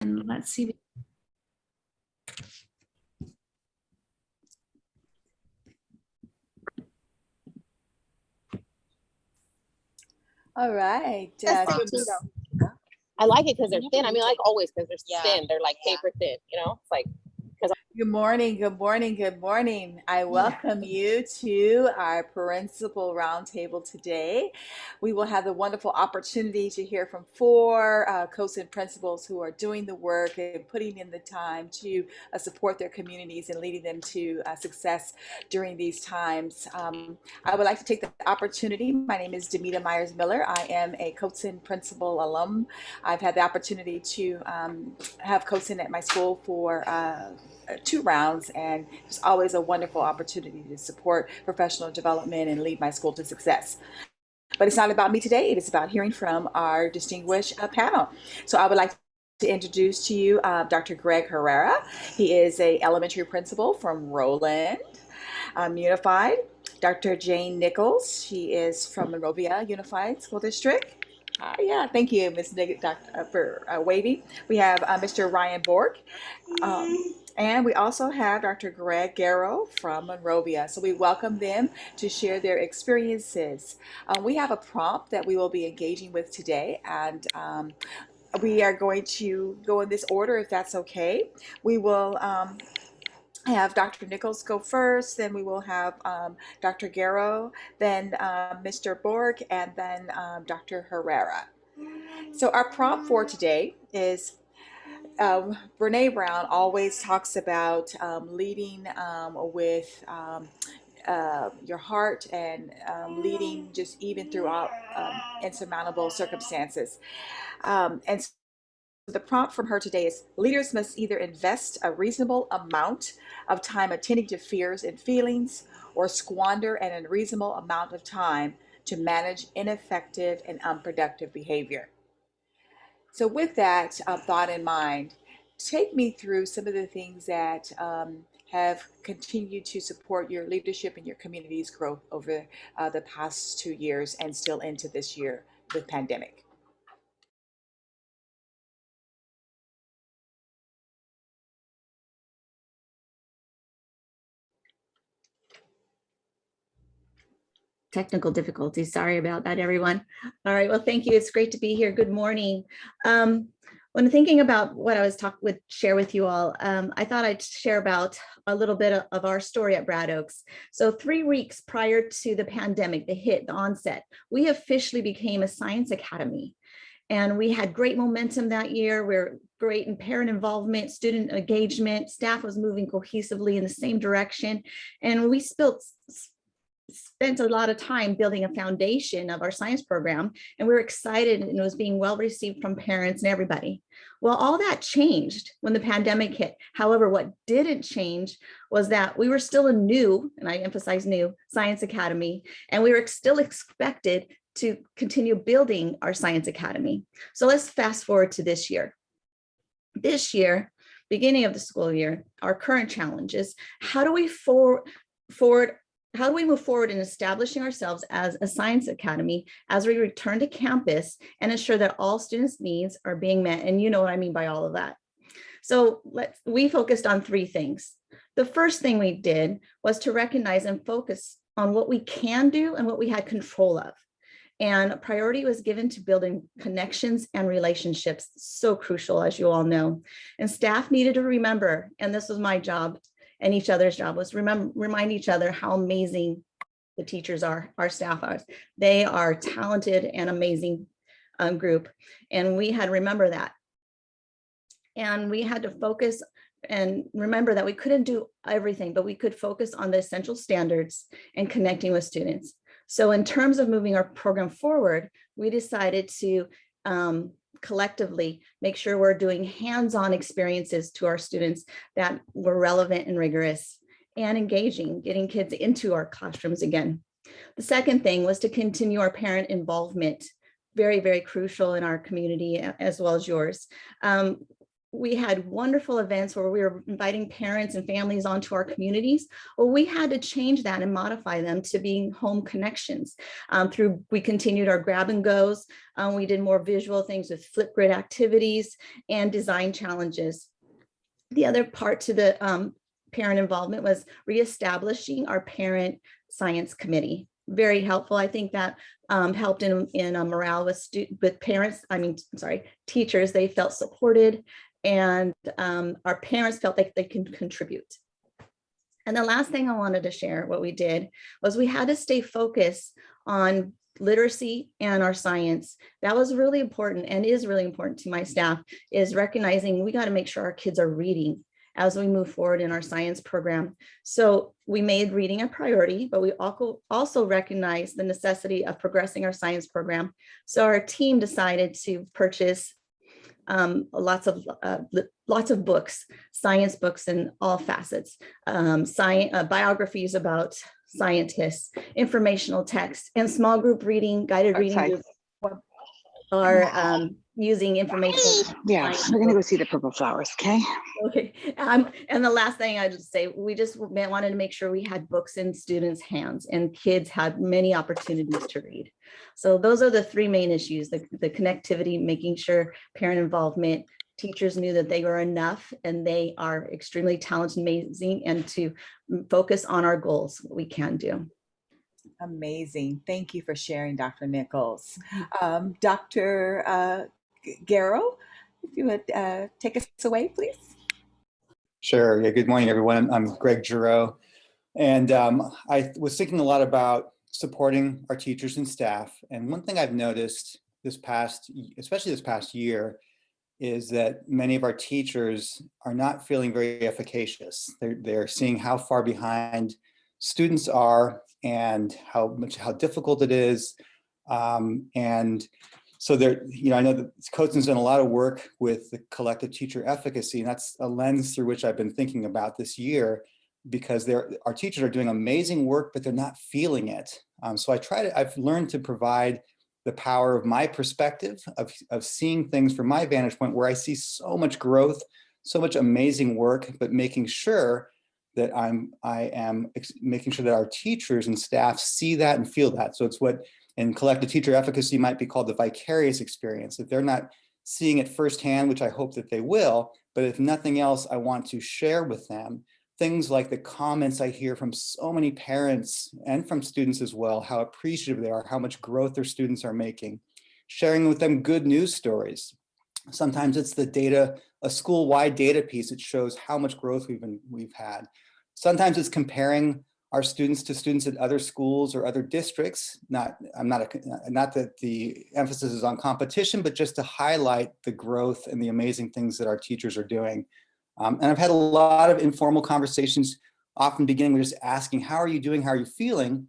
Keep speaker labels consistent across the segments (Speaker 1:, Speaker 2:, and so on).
Speaker 1: And let's see.
Speaker 2: All right.
Speaker 3: I like it because they're thin. I mean, I like always because they're thin. They're like paper thin, you know? It's like,
Speaker 2: Good morning, good morning, good morning. I welcome you to our Principal Roundtable today. We will have the wonderful opportunity to hear from four Cotsen Principals who are doing the work and putting in the time to support their communities and leading them to success during these times. I would like to take the opportunity. My name is Damita Myers-Miller. I am a Cotsen Principal alum. I've had the opportunity to have Cotsen at my school for 2 rounds, and it's always a wonderful opportunity to support professional development and lead my school to success. But it's not about me today. It is about hearing from our distinguished panel. So I would like to introduce to you Dr. Greg Herrera. He is a elementary principal from Rowland Unified. Dr. Jane Nichols. She is from Monrovia Unified School District. Yeah, thank you, Ms. for waving. We have Mr. Ryan Bork. And we also have Dr. Greg Garrow from Monrovia. So we welcome them to share their experiences. We have a prompt that we will be engaging with today, and we are going to go in this order if that's okay. We will have Dr. Nichols go first, then we will have Dr. Garrow, then Mr. Borg, and then Dr. Herrera. So our prompt for today is Brene Brown always talks about leading with your heart and leading just even throughout insurmountable circumstances. And so the prompt from her today is leaders must either invest a reasonable amount of time attending to fears and feelings or squander an unreasonable amount of time to manage ineffective and unproductive behavior. So with that thought in mind, take me through some of the things that have continued to support your leadership and your community's growth over the past 2 years and still into this year with pandemic.
Speaker 1: Technical difficulties. Sorry about that, everyone. All right. Well, thank you. It's great to be here. Good morning. When thinking about what I was share with you all, I thought I'd share about a little bit of our story at Brad Oaks. So 3 weeks prior to the pandemic, the onset, we officially became a science academy. And we had great momentum that year. We're great in parent involvement, student engagement, staff was moving cohesively in the same direction. And we spent a lot of time building a foundation of our science program, and we were excited, and it was being well received from parents and everybody. Well, all that changed when the pandemic hit. However, what didn't change was that we were still a new, and I emphasize new, science academy, and we were still expected to continue building our science academy. So let's fast forward to this year. This year, beginning of the school year, our current challenge is how do we move forward in establishing ourselves as a science academy as we return to campus and ensure that all students' needs are being met? And you know what I mean by all of that. So we focused on 3 things. The first thing we did was to recognize and focus on what we can do and what we had control of. And priority was given to building connections and relationships, so crucial, as you all know. And staff needed to remember, and this was my job, and each other's job was remind each other how amazing the teachers are, our staff are. They are talented and amazing group. And we had to remember that. And we had to focus and remember that we couldn't do everything, but we could focus on the essential standards and connecting with students. So in terms of moving our program forward, we decided to collectively make sure we're doing hands-on experiences to our students that were relevant and rigorous and engaging, getting kids into our classrooms again. The second thing was to continue our parent involvement, very, very crucial in our community as well as yours. we had wonderful events where we were inviting parents and families onto our communities. Well, we had to change that and modify them to being home connections. We continued our grab and goes. We did more visual things with Flipgrid activities and design challenges. The other part to the parent involvement was reestablishing our parent science committee. Very helpful. I think that helped in morale with parents. Teachers. They felt supported, and our parents felt like they can contribute. And the last thing I wanted to share, what we did was we had to stay focused on literacy and our science. That was really important and is really important to my staff, is recognizing we got to make sure our kids are reading as we move forward in our science program. So we made reading a priority, but we also recognize the necessity of progressing our science program. So our team decided to purchase lots of books, science books in all facets, biographies about scientists, informational text, and small group reading, guided reading groups are using information.
Speaker 4: Yeah, we're gonna go see the purple flowers, okay?
Speaker 1: Okay, and the last thing I just say, we just wanted to make sure we had books in students' hands and kids had many opportunities to read. So those are the three main issues: the connectivity, making sure parent involvement, teachers knew that they were enough and they are extremely talented, amazing, and to focus on our goals, what we can do.
Speaker 2: Amazing. Thank you for sharing, Dr. Nichols. Dr. Garrow, if you would take us away, please.
Speaker 5: Sure. Yeah. Good morning, everyone. I'm Greg Giroux, and I was thinking a lot about supporting our teachers and staff. And one thing I've noticed especially this past year, is that many of our teachers are not feeling very efficacious. They're seeing how far behind students are and how difficult it is. And so I know that Cotsen's done a lot of work with the collective teacher efficacy, and that's a lens through which I've been thinking about this year, because our teachers are doing amazing work, but they're not feeling it. So I've learned to provide the power of my perspective of seeing things from my vantage point, where I see so much growth, so much amazing work, but making sure that I am making sure that our teachers and staff see that and feel that. So it's what in collective teacher efficacy might be called the vicarious experience. If they're not seeing it firsthand, which I hope that they will, but if nothing else, I want to share with them things like the comments I hear from so many parents and from students as well, how appreciative they are, how much growth their students are making, sharing with them good news stories. Sometimes it's the data, a school-wide data piece that shows how much growth we've had. Sometimes it's comparing our students to students at other schools or other districts. Not that the emphasis is on competition, but just to highlight the growth and the amazing things that our teachers are doing. And I've had a lot of informal conversations, often beginning with just asking, how are you doing? How are you feeling?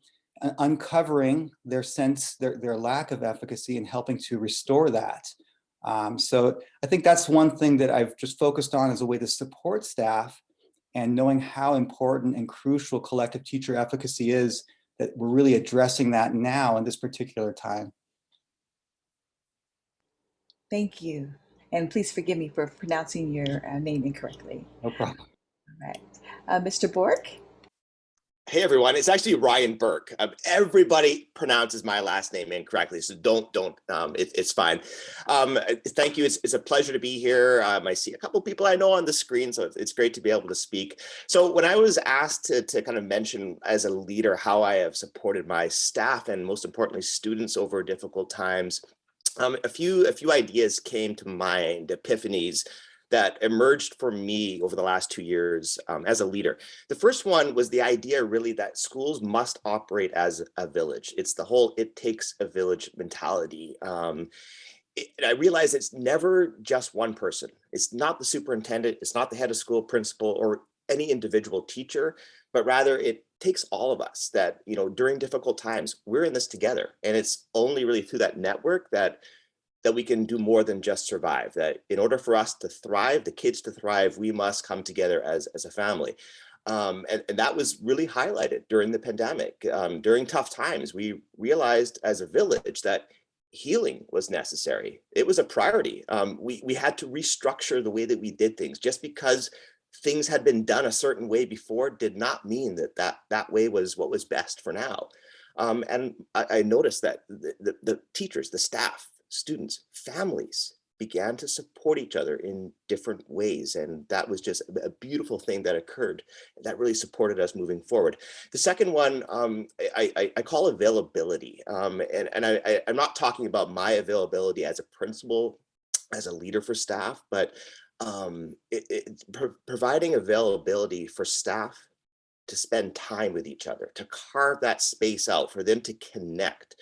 Speaker 5: Uncovering their lack of efficacy and helping to restore that. So I think that's one thing that I've just focused on as a way to support staff, and knowing how important and crucial collective teacher efficacy is, that we're really addressing that now in this particular time.
Speaker 2: Thank you. And please forgive me for pronouncing your name incorrectly.
Speaker 5: No problem.
Speaker 2: All right. Mr. Bork?
Speaker 6: Hey everyone, it's actually Ryan Burke. Everybody pronounces my last name incorrectly, so don't. It's fine. Thank you. It's a pleasure to be here. I see a couple people I know on the screen, so it's great to be able to speak. So when I was asked to kind of mention as a leader how I have supported my staff and most importantly students over difficult times, a few ideas came to mind, epiphanies that emerged for me over the last 2 years as a leader. The first one was the idea really that schools must operate as a village. It's the whole "it takes a village" mentality. And I realize it's never just one person. It's not the superintendent, it's not the head of school, principal, or any individual teacher, but rather it takes all of us that, during difficult times, we're in this together. And it's only really through that network that we can do more than just survive, that in order for us to thrive, the kids to thrive, we must come together as a family. And that was really highlighted during the pandemic. During tough times, we realized as a village that healing was necessary. It was a priority. We had to restructure the way that we did things. Just because things had been done a certain way before did not mean that way was what was best for now. And I noticed that the teachers, the staff, students, families began to support each other in different ways. And that was just a beautiful thing that occurred that really supported us moving forward. The second one, I call availability. And I'm not talking about my availability as a principal, as a leader for staff, but providing availability for staff to spend time with each other, to carve that space out for them to connect,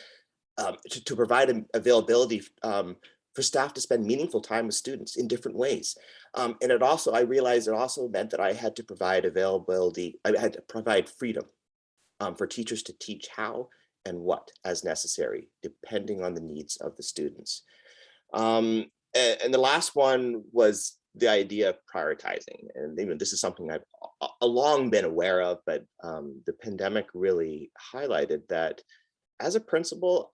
Speaker 6: to provide availability for staff to spend meaningful time with students in different ways. And I realized it also meant that I had to provide availability, I had to provide freedom for teachers to teach how and what as necessary, depending on the needs of the students. And the last one was the idea of prioritizing. And even this is something I've long been aware of, but the pandemic really highlighted that as a principal,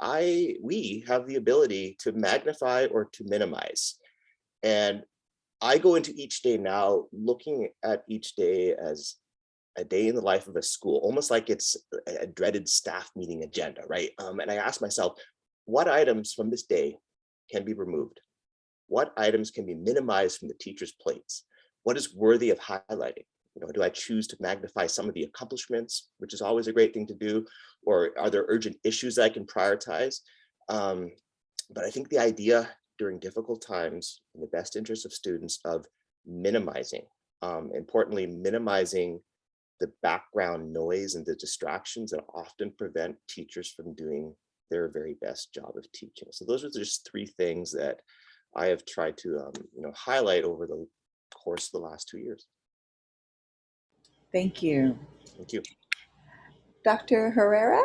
Speaker 6: we have the ability to magnify or to minimize. And I go into each day now looking at each day as a day in the life of a school, almost like it's a dreaded staff meeting agenda, right? And I ask myself, what items from this day can be removed? What items can be minimized from the teachers' plates? What is worthy of highlighting? Do I choose to magnify some of the accomplishments, which is always a great thing to do, or are there urgent issues that I can prioritize? But I think the idea during difficult times, in the best interest of students, of minimizing, importantly, minimizing the background noise and the distractions that often prevent teachers from doing their very best job of teaching. So those are just three things that I have tried to highlight over the course of the last 2 years.
Speaker 2: Thank you.
Speaker 6: Thank you.
Speaker 2: Dr. Herrera?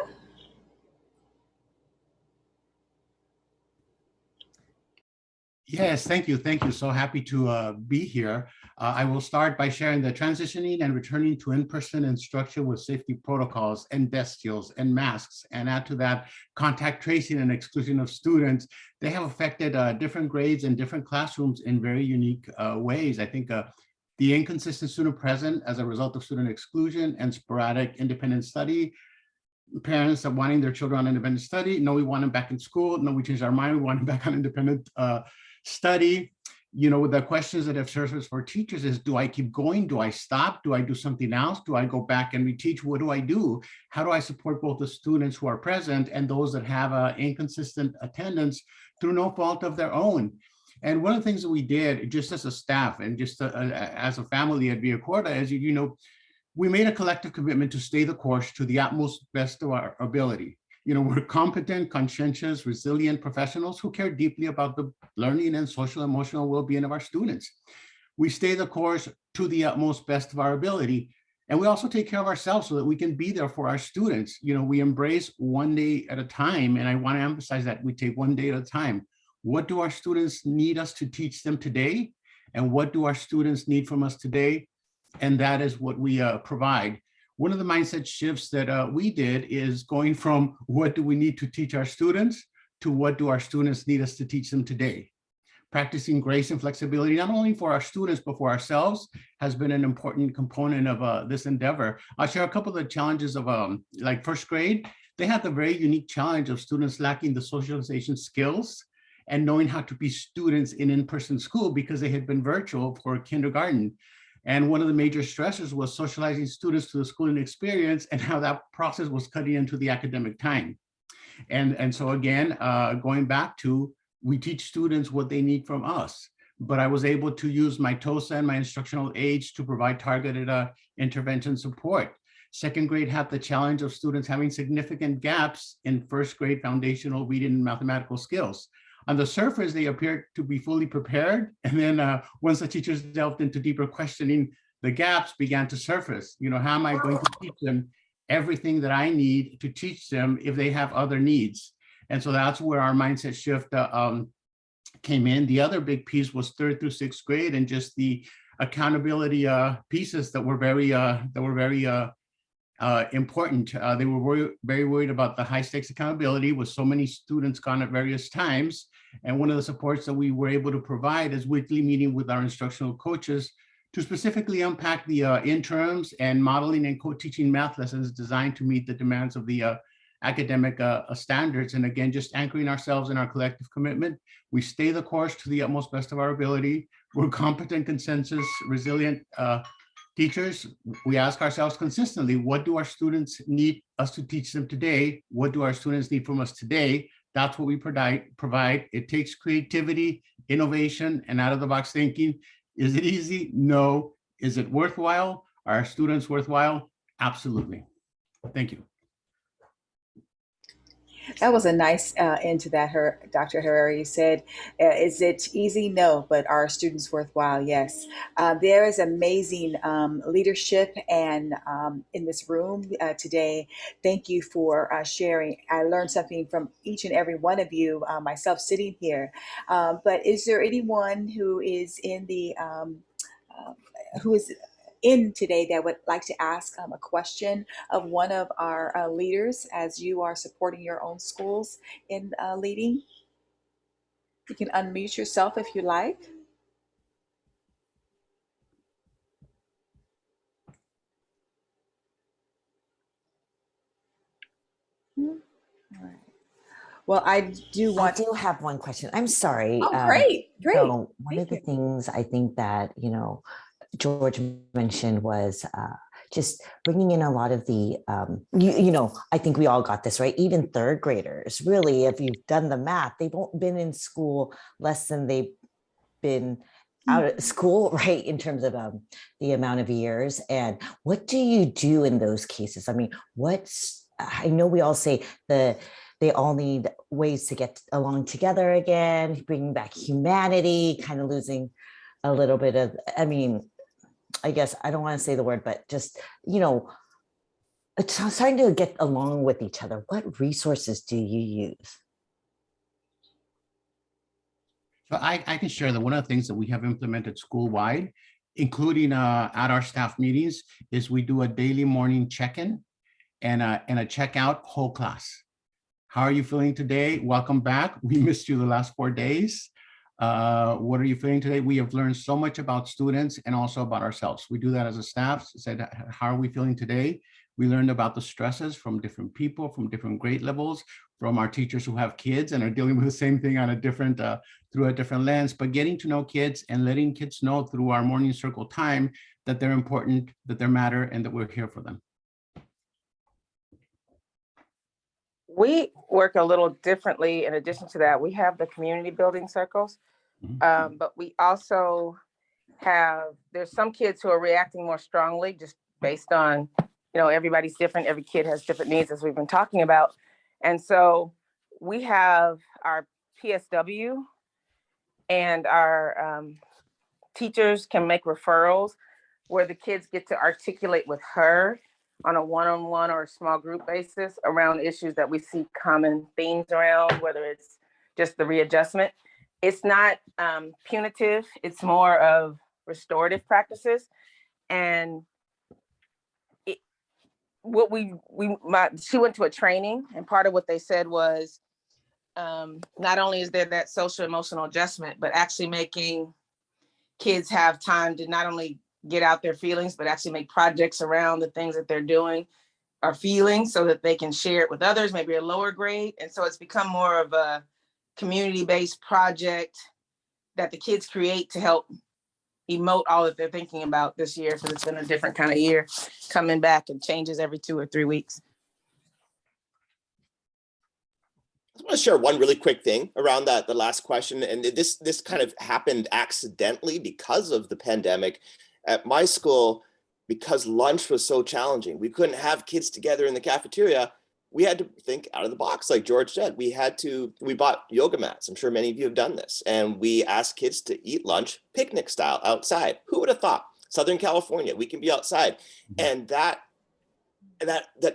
Speaker 7: Yes, thank you. Thank you. So happy to be here. I will start by sharing the transitioning and returning to in-person instruction with safety protocols and desk skills and masks, and add to that contact tracing and exclusion of students. They have affected different grades and different classrooms in very unique ways. I think the inconsistent student present as a result of student exclusion and sporadic independent study. Parents are wanting their children on independent study. No, we want them back in school. No, we changed our mind. We want them back on independent study. The questions that have surfaced for teachers is, do I keep going? Do I stop? Do I do something else? Do I go back and reteach? What do I do? How do I support both the students who are present and those that have inconsistent attendance through no fault of their own? And one of the things that we did just as a staff and just as a family at Via Corta, as we made a collective commitment to stay the course to the utmost best of our ability. We're competent, conscientious, resilient professionals who care deeply about the learning and social emotional well-being of our students. We stay the course to the utmost best of our ability. And we also take care of ourselves so that we can be there for our students. We embrace one day at a time. And I want to emphasize that we take one day at a time. What do our students need us to teach them today? And what do our students need from us today? And that is what we provide. One of the mindset shifts that we did is going from what do we need to teach our students to what do our students need us to teach them today. Practicing grace and flexibility, not only for our students, but for ourselves, has been an important component of this endeavor. I'll share a couple of the challenges of like first grade. They had the very unique challenge of students lacking the socialization skills and knowing how to be students in in-person school because they had been virtual for kindergarten. And one of the major stresses was socializing students to the schooling experience and how that process was cutting into the academic time. And so again, going back to, we teach students what they need from us, but I was able to use my TOSA and my instructional aids to provide targeted intervention support. Second grade had the challenge of students having significant gaps in first grade foundational reading and mathematical skills. On the surface, they appeared to be fully prepared. And then once the teachers delved into deeper questioning, the gaps began to surface. How am I going to teach them everything that I need to teach them if they have other needs? And so that's where our mindset shift came in. The other big piece was third through sixth grade and just the accountability pieces that were very important. They were very worried about the high stakes accountability with so many students gone at various times. And one of the supports that we were able to provide is weekly meeting with our instructional coaches to specifically unpack the interims and modeling and co-teaching math lessons designed to meet the demands of the academic standards. And again, just anchoring ourselves in our collective commitment. We stay the course to the utmost best of our ability. We're competent, consensus, resilient teachers. We ask ourselves consistently, what do our students need us to teach them today? What do our students need from us today? That's what we provide. It takes creativity, innovation, and out-of-the-box thinking. Is it easy? No. Is it worthwhile? Are our students worthwhile? Absolutely. Thank you.
Speaker 2: That was a nice end to that, Dr. Herrera. You said, is it easy? No, but are students worthwhile? Yes. There is amazing leadership and in this room today. Thank you for sharing. I learned something from each and every one of you, myself sitting here. But is there anyone who is in the who is in today that would like to ask a question of one of our leaders as you are supporting your own schools in leading? You can unmute yourself if you like. All right. Well, I do
Speaker 8: have one question. I'm sorry.
Speaker 2: Oh, great.
Speaker 8: So one
Speaker 2: Thank
Speaker 8: of the
Speaker 2: you.
Speaker 8: things I think that, George mentioned was just bringing in a lot of the, I think we all got this, right? Even third graders, really, if you've done the math, they've been in school less than they've been out of school, right? In terms of the amount of years. And what do you do in those cases? I mean, I know we all say they all need ways to get along together again, bringing back humanity, kind of losing a little bit of, I guess I don't want to say the word, but just, starting to get along with each other. What resources do you use?
Speaker 7: So I can share that one of the things that we have implemented school-wide, including at our staff meetings, is we do a daily morning check-in and a check-out whole class. How are you feeling today? Welcome back. We missed you the last 4 days. What are you feeling today? We have learned so much about students and also about ourselves. We do that as a staff. Said, how are we feeling today? We learned about the stresses from different people, from different grade levels, from our teachers who have kids and are dealing with the same thing on a different, through a different lens, but getting to know kids and letting kids know through our morning circle time that they're important, that they matter, and that we're here for them.
Speaker 9: We work a little differently. In addition to that, we have the community building circles, but we also there's some kids who are reacting more strongly just based on, everybody's different. Every kid has different needs, as we've been talking about. And so we have our PSW, and our teachers can make referrals where the kids get to articulate with her on a one-on-one or a small group basis around issues that we see common themes around, whether it's just the readjustment. It's not punitive, it's more of restorative practices. And she went to a training, and part of what they said was, not only is there that social emotional adjustment, but actually making kids have time to not only get out their feelings, but actually make projects around the things that they're doing or feeling so that they can share it with others, maybe a lower grade. And so it's become more of a community-based project that the kids create to help emote all that they're thinking about this year, because it's been a different kind of year, coming back and changes every 2 or 3 weeks.
Speaker 6: I want to share one really quick thing around the last question. And this kind of happened accidentally because of the pandemic. At my school, because lunch was so challenging, we couldn't have kids together in the cafeteria. We had to think out of the box, like George said. We bought yoga mats. I'm sure many of you have done this. And we asked kids to eat lunch picnic style outside. Who would have thought? Southern California, we can be outside. And that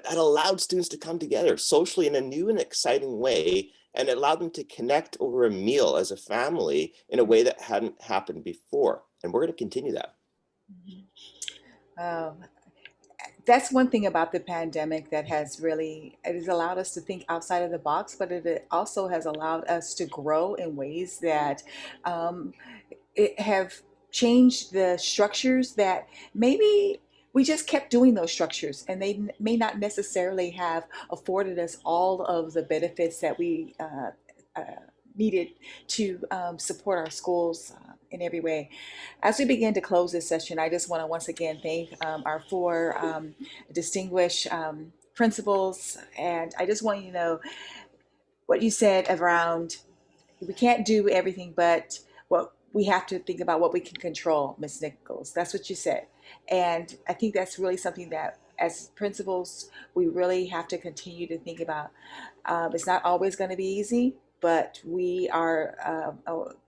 Speaker 6: allowed students to come together socially in a new and exciting way, and it allowed them to connect over a meal as a family in a way that hadn't happened before. And we're going to continue that.
Speaker 2: that's one thing about the pandemic that has really, it has allowed us to think outside of the box, but it also has allowed us to grow in ways that um, it have changed the structures that maybe we just kept doing those structures, and they may not necessarily have afforded us all of the benefits that we uh, needed to support our schools in every way. As we begin to close this session, I just want to once again thank our four distinguished principals, and I just want you to know what you said around we can't do everything, but what we have to think about what we can control, Ms. Nichols. That's what you said. And I think that's really something that as principals, we really have to continue to think about. It's not always going to be easy, but we are,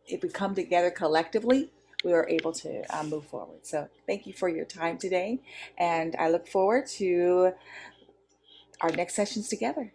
Speaker 2: if we come together collectively, we are able to move forward. So thank you for your time today. And I look forward to our next sessions together.